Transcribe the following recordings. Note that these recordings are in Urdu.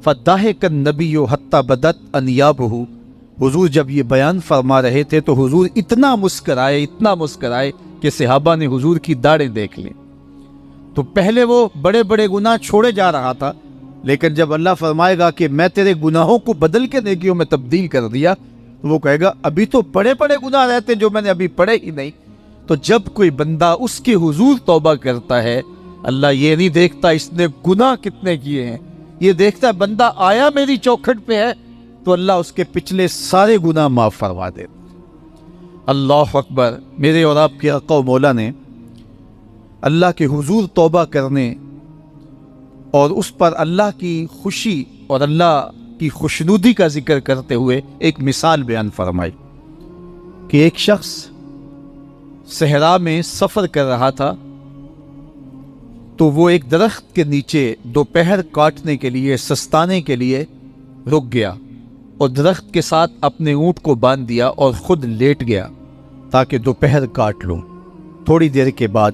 فَضَحِكَ النَّبِيُّ حَتَّى بَدَتْ أَنْيَابُهُ۔ حضور جب یہ بیان فرما رہے تھے تو حضور اتنا مسکرائے کہ صحابہ نے حضور کی داڑھیں دیکھ لیں۔ تو پہلے وہ بڑے بڑے گناہ چھوڑے جا رہا تھا، لیکن جب اللہ فرمائے گا کہ میں تیرے گناہوں کو بدل کے نیکیوں میں تبدیل کر دیا، تو وہ کہے گا ابھی تو بڑے بڑے گناہ رہتے جو میں نے ابھی پڑھے ہی نہیں۔ تو جب کوئی بندہ اس کے حضور توبہ کرتا ہے، اللہ یہ نہیں دیکھتا اس نے گناہ کتنے کیے ہیں، یہ دیکھتا ہے بندہ آیا میری چوکھٹ پہ ہے تو اللہ اس کے پچھلے سارے گناہ معاف فرما دے۔ اللہ اکبر۔ میرے اور آپ کے آقا و مولا نے اللہ کے حضور توبہ کرنے اور اس پر اللہ کی خوشی اور اللہ کی خوشنودی کا ذکر کرتے ہوئے ایک مثال بیان فرمائی کہ ایک شخص صحرا میں سفر کر رہا تھا، تو وہ ایک درخت کے نیچے دوپہر کاٹنے کے لیے، سستانے کے لیے رک گیا اور درخت کے ساتھ اپنے اونٹ کو باندھ دیا اور خود لیٹ گیا تاکہ دوپہر کاٹ لوں۔ تھوڑی دیر کے بعد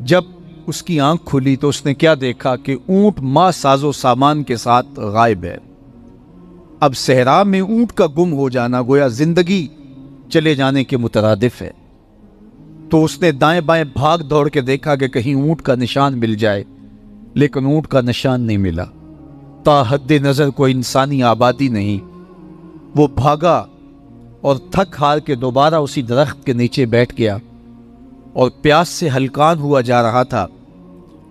جب اس کی آنکھ کھلی تو اس نے کیا دیکھا کہ اونٹ ماں ساز و سامان کے ساتھ غائب ہے۔ اب صحرا میں اونٹ کا گم ہو جانا گویا زندگی چلے جانے کے مترادف ہے۔ تو اس نے دائیں بائیں بھاگ دوڑ کے دیکھا کہ کہیں اونٹ کا نشان مل جائے، لیکن اونٹ کا نشان نہیں ملا۔ تا حد نظر کوئی انسانی آبادی نہیں۔ وہ بھاگا اور تھک ہار کے دوبارہ اسی درخت کے نیچے بیٹھ گیا اور پیاس سے ہلکان ہوا جا رہا تھا،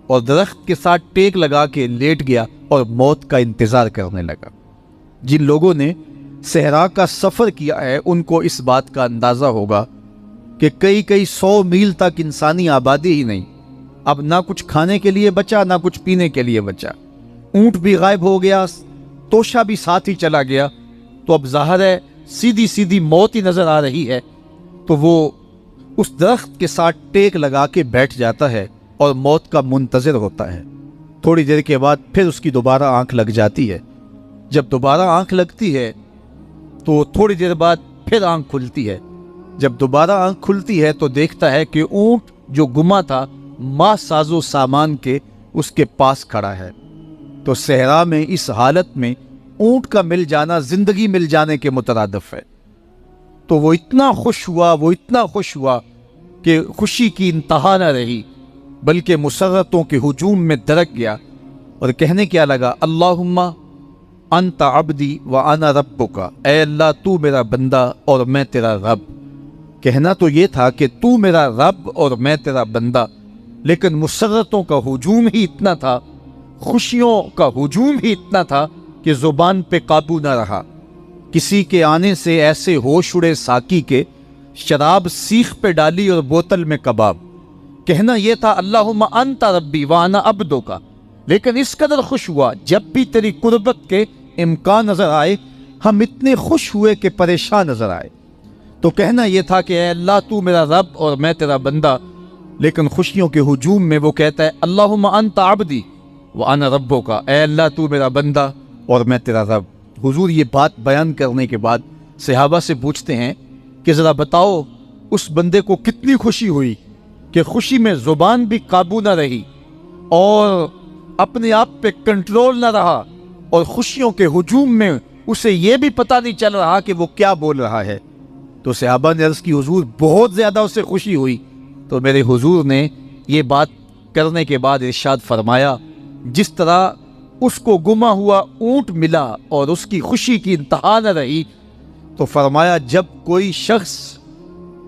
اور درخت کے ساتھ ٹیک لگا کے لیٹ گیا اور موت کا انتظار کرنے لگا۔ جن لوگوں نے صحرا کا سفر کیا ہے ان کو اس بات کا اندازہ ہوگا کہ کئی 100 میل تک انسانی آبادی ہی نہیں، اب نہ کچھ کھانے کے لیے بچا نہ کچھ پینے کے لیے بچا، اونٹ بھی غائب ہو گیا، توشہ بھی ساتھ ہی چلا گیا، تو اب ظاہر ہے سیدھی موت ہی نظر آ رہی ہے۔ تو وہ اس درخت کے ساتھ ٹیک لگا کے بیٹھ جاتا ہے اور موت کا منتظر ہوتا ہے۔ تھوڑی دیر کے بعد پھر اس کی دوبارہ آنکھ لگ جاتی ہے۔ جب دوبارہ آنکھ لگتی ہے تو تھوڑی دیر بعد پھر آنکھ کھلتی ہے۔ جب دوبارہ آنکھ کھلتی ہے تو دیکھتا ہے کہ اونٹ جو گما تھا ماں ساز و سامان کے اس کے پاس کھڑا ہے۔ تو صحرا میں اس حالت میں اونٹ کا مل جانا زندگی مل جانے کے مترادف ہے۔ تو وہ اتنا خوش ہوا کہ خوشی کی انتہا نہ رہی، بلکہ مسرتوں کے ہجوم میں درک گیا اور کہنے کیا لگا، اللہم انت عبدی وانا ربک، اے اللہ تو میرا بندہ اور میں تیرا رب۔ کہنا تو یہ تھا کہ تو میرا رب اور میں تیرا بندہ، لیکن مسرتوں کا ہجوم ہی اتنا تھا، خوشیوں کا ہجوم ہی اتنا تھا کہ زبان پہ قابو نہ رہا۔ کسی کے آنے سے ایسے ہوش اڑے ساقی کے، شراب سیخ پہ ڈالی اور بوتل میں کباب۔ کہنا یہ تھا اللہم انت ربی وانا عبدک، لیکن اس قدر خوش ہوا جب بھی تیری قربت کے امکان نظر آئے ہم اتنے خوش ہوئے کہ پریشان نظر آئے۔ تو کہنا یہ تھا کہ اے اللہ تو میرا رب اور میں تیرا بندہ، لیکن خوشیوں کے ہجوم میں وہ کہتا ہے اللہم انت عبدی وانا ربک، اے اللہ تو میرا بندہ اور میں تیرا رب۔ حضور یہ بات بیان کرنے کے بعد صحابہ سے پوچھتے ہیں کہ ذرا بتاؤ اس بندے کو کتنی خوشی ہوئی کہ خوشی میں زبان بھی قابو نہ رہی اور اپنے آپ پہ کنٹرول نہ رہا، اور خوشیوں کے ہجوم میں اسے یہ بھی پتہ نہیں چل رہا کہ وہ کیا بول رہا ہے۔ تو صحابہ نے عرض کی حضور بہت زیادہ اسے خوشی ہوئی۔ تو میرے حضور نے یہ بات کرنے کے بعد ارشاد فرمایا، جس طرح اس کو گما ہوا اونٹ ملا اور اس کی خوشی کی انتہا نہ رہی، تو فرمایا جب کوئی شخص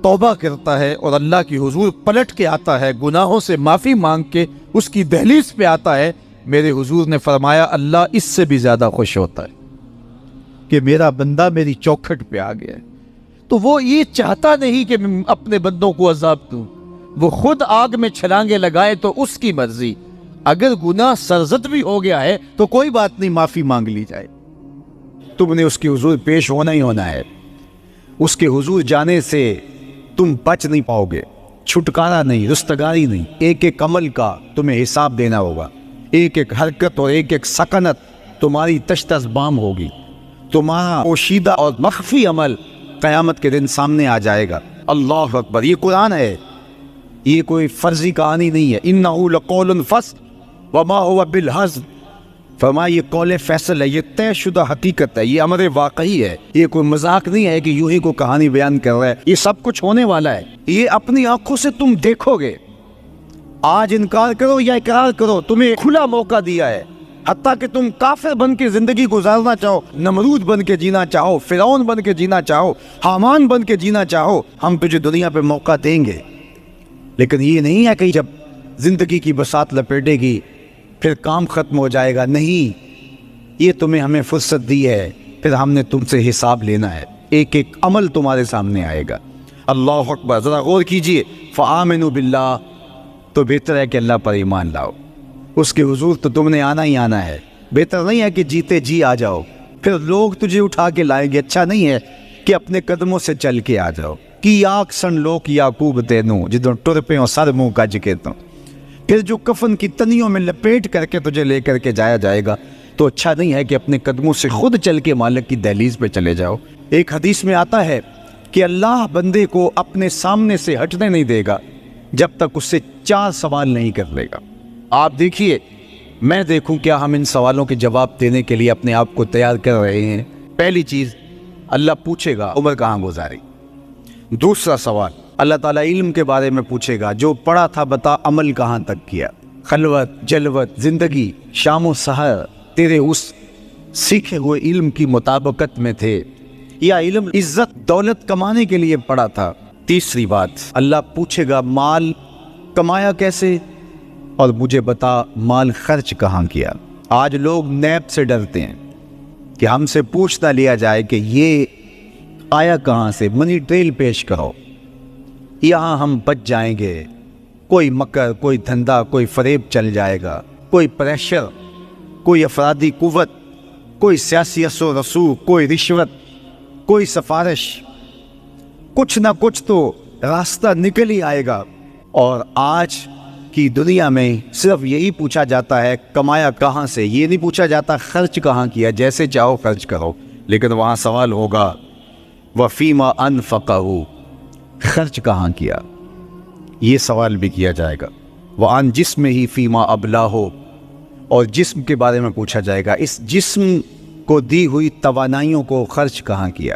توبہ کرتا ہے اور اللہ کی حضور پلٹ کے آتا ہے، گناہوں سے معافی مانگ کے اس کی دہلیز پہ آتا ہے، میرے حضور نے فرمایا اللہ اس سے بھی زیادہ خوش ہوتا ہے کہ میرا بندہ میری چوکھٹ پہ آ گیا ہے۔ تو وہ یہ چاہتا نہیں کہ میں اپنے بندوں کو عذاب دوں، وہ خود آگ میں چھلانگے لگائے تو اس کی مرضی، اگر گناہ سرزد بھی ہو گیا ہے تو کوئی بات نہیں، معافی مانگ لی جائے۔ تم نے اس کے حضور پیش ہونا ہی ہونا ہے، اس کے حضور جانے سے تم بچ نہیں پاؤ گے، چھٹکارا نہیں، رستگاری نہیں، ایک ایک عمل کا تمہیں حساب دینا ہوگا، ایک ایک حرکت اور ایک ایک سکنت تمہاری تشت بام ہوگی، تمہارا پوشیدہ اور مخفی عمل قیامت کے دن سامنے آ جائے گا۔ اللہ اکبر، یہ قرآن ہے، یہ کوئی فرضی کہانی نہیں ہے۔ انہ لقول فصل وما هو بالہزل، فرمایا یہ قول فیصل ہے، یہ طے شدہ حقیقت ہے، یہ امر واقعی ہے، یہ کوئی مذاق نہیں ہے کہ یوں ہی کو کہانی بیان کر رہا ہے، یہ سب کچھ ہونے والا ہے، یہ اپنی آنکھوں سے تم دیکھو گے۔ آج انکار کرو یا اقرار کرو، تمہیں کھلا موقع دیا ہے، حتیٰ کہ تم کافر بن کے زندگی گزارنا چاہو، نمرود بن کے جینا چاہو، فرعون بن کے جینا چاہو، حامان بن کے جینا چاہو، ہم تجھے دنیا پہ موقع دیں گے۔ لیکن یہ نہیں ہے کہ جب زندگی کی بساط لپیٹے گی پھر کام ختم ہو جائے گا، نہیں، یہ تمہیں ہمیں فرصت دی ہے، پھر ہم نے تم سے حساب لینا ہے، ایک ایک عمل تمہارے سامنے آئے گا۔ اللہ اکبر، ذرا غور کیجئے، فآمنوا باللہ، تو بہتر ہے کہ اللہ پر ایمان لاؤ، اس کے حضور تو تم نے آنا ہی آنا ہے، بہتر نہیں ہے کہ جیتے جی آ جاؤ، پھر لوگ تجھے اٹھا کے لائیں گے، اچھا نہیں ہے کہ اپنے قدموں سے چل کے آ جاؤ۔ کی آگ سن لوک یعقوب تینوں جدوں ٹر پہ اور سر منہ گج کے تو، پھر جو کفن کی تنیوں میں لپیٹ کر کے تجھے لے کر کے جایا جائے گا، تو اچھا نہیں ہے کہ اپنے قدموں سے خود چل کے مالک کی دہلیز پہ چلے جاؤ۔ ایک حدیث میں آتا ہے کہ اللہ بندے کو اپنے سامنے سے ہٹنے نہیں دے گا جب تک اس سے 4 سوال نہیں کر لے گا۔ آپ دیکھیے، میں دیکھوں کیا ہم ان سوالوں کے جواب دینے کے لیے اپنے آپ کو تیار کر رہے ہیں۔ پہلی چیز، اللہ پوچھے گا عمر کہاں گزاری۔ دوسرا سوال، اللہ تعالیٰ علم کے بارے میں پوچھے گا، جو پڑھا تھا بتا عمل کہاں تک کیا، خلوت جلوت زندگی شام و سحر تیرے اس سیکھے ہوئے علم کی مطابقت میں تھے یا علم عزت دولت کمانے کے لیے پڑھا تھا۔ تیسری بات، اللہ پوچھے گا مال کمایا کیسے، اور مجھے بتا مال خرچ کہاں کیا۔ آج لوگ نیب سے ڈرتے ہیں کہ ہم سے پوچھ نہ لیا جائے کہ یہ آیا کہاں سے، منی ٹریل پیش کرو، یہاں ہم بچ جائیں گے۔ کوئی مکر، کوئی دھندا، کوئی فریب چل جائے گا، کوئی پریشر، کوئی افرادی قوت، کوئی سیاسی اثر و رسوخ، کوئی رشوت، کوئی سفارش، کچھ نہ کچھ تو راستہ نکل ہی آئے گا۔ اور آج کی دنیا میں صرف یہی پوچھا جاتا ہے کمایا کہاں سے، یہ نہیں پوچھا جاتا خرچ کہاں کیا، جیسے چاہو خرچ کرو، لیکن وہاں سوال ہوگا وَفِيمَا أَنفَقَهُ، خرچ کہاں کیا، یہ سوال بھی کیا جائے گا۔ وَعَنْ جِسْمِهِ فِيمَا أَبْلَاهُ، اور جسم کے بارے میں پوچھا جائے گا، اس جسم کو دی ہوئی توانائیوں کو خرچ کہاں کیا۔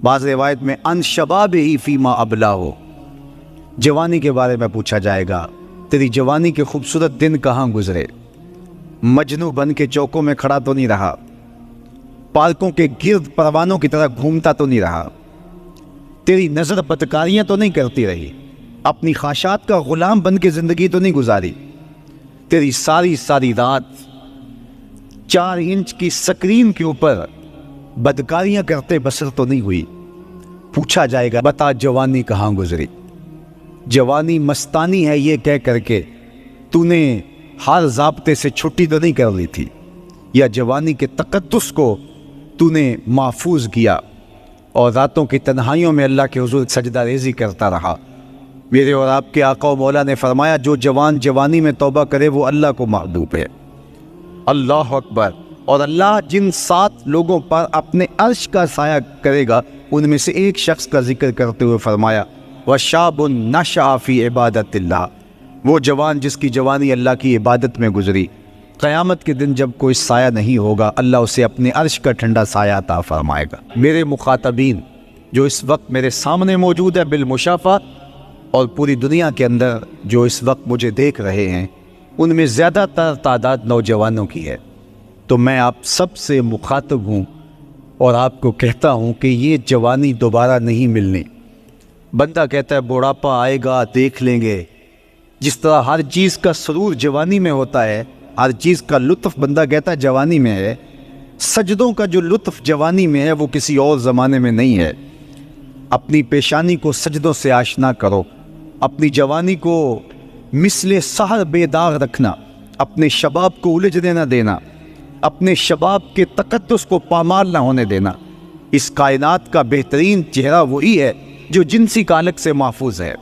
بعض روایت میں عَنْ شَبَابِهِ فِيمَا أَبْلَاهُ، جوانی کے بارے میں پوچھا جائے گا، تیری جوانی کے خوبصورت دن کہاں گزرے، مجنو بن کے چوکوں میں کھڑا تو نہیں رہا، پارکوں کے گرد پروانوں کی طرح گھومتا تو نہیں رہا، تیری نظر بدکاریاں تو نہیں کرتی رہی، اپنی خواہشات کا غلام بن کے زندگی تو نہیں گزاری، تیری ساری ساری رات 4 انچ کی سکرین کے اوپر بدکاریاں کرتے بسر تو نہیں ہوئی۔ پوچھا جائے گا بتا جوانی کہاں گزری، جوانی مستانی ہے یہ کہہ کر کے تو نے ہر ضابطے سے چھٹی تو نہیں کر لی تھی، یا جوانی کے تقدس کو تو نے محفوظ کیا اور راتوں کی تنہائیوں میں اللہ کے حضور سجدہ ریزی کرتا رہا۔ میرے اور آپ کے آقا و مولا نے فرمایا جو جوان جوانی میں توبہ کرے وہ اللہ کو محبوب ہے۔ اللہ اکبر۔ اور اللہ جن 7 لوگوں پر اپنے عرش کا سایہ کرے گا ان میں سے ایک شخص کا ذکر کرتے ہوئے فرمایا وَشَابٌ نَشَأَ فِي عِبَادَةِ اللَّهِ، وہ جوان جس کی جوانی اللہ کی عبادت میں گزری، قیامت کے دن جب کوئی سایہ نہیں ہوگا اللہ اسے اپنے عرش کا ٹھنڈا سایہ عطا فرمائے گا۔ میرے مخاطبین جو اس وقت میرے سامنے موجود ہے بالمشافہ، اور پوری دنیا کے اندر جو اس وقت مجھے دیکھ رہے ہیں، ان میں زیادہ تر تعداد نوجوانوں کی ہے، تو میں آپ سب سے مخاطب ہوں اور آپ کو کہتا ہوں کہ یہ جوانی دوبارہ نہیں ملنی۔ بندہ کہتا ہے بڑھاپا آئے گا دیکھ لیں گے، جس طرح ہر چیز کا سرور جوانی میں ہوتا ہے، ہر چیز کا لطف بندہ کہتا ہے جوانی میں ہے، سجدوں کا جو لطف جوانی میں ہے وہ کسی اور زمانے میں نہیں ہے۔ اپنی پیشانی کو سجدوں سے آشنا کرو، اپنی جوانی کو مثل سحر بے داغ رکھنا، اپنے شباب کو الجھنے نہ دینا، اپنے شباب کے تقدس کو پامال نہ ہونے دینا۔ اس کائنات کا بہترین چہرہ وہی ہے جو جنسی کالک سے محفوظ ہے،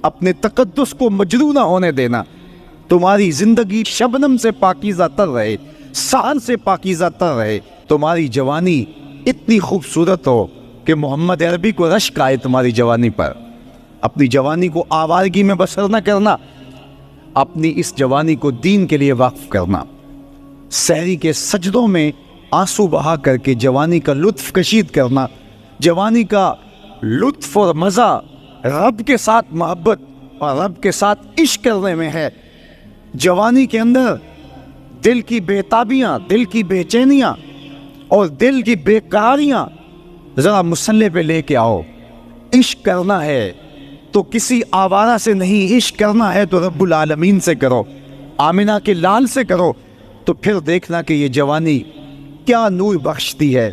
اپنے تقدس کو مجروح نہ ہونے دینا۔ تمہاری زندگی شبنم سے پاکیزہ تر رہے، سحر سے پاکیزہ تر رہے، تمہاری جوانی اتنی خوبصورت ہو کہ محمد عربی کو رشک آئے تمہاری جوانی پر۔ اپنی جوانی کو آوارگی میں بسر نہ کرنا، اپنی اس جوانی کو دین کے لیے وقف کرنا۔ سحری کے سجدوں میں آنسو بہا کر کے جوانی کا لطف کشید کرنا، جوانی کا لطف اور مزہ رب کے ساتھ محبت اور رب کے ساتھ عشق کرنے میں ہے۔ جوانی کے اندر دل کی بےتابیاں، دل کی بے چینیاں اور دل کی بے قراریاں ذرا مسلح پہ لے کے آؤ۔ عشق کرنا ہے تو کسی آوارہ سے نہیں، عشق کرنا ہے تو رب العالمین سے کرو، آمنہ کے لال سے کرو، تو پھر دیکھنا کہ یہ جوانی کیا نور بخشتی ہے۔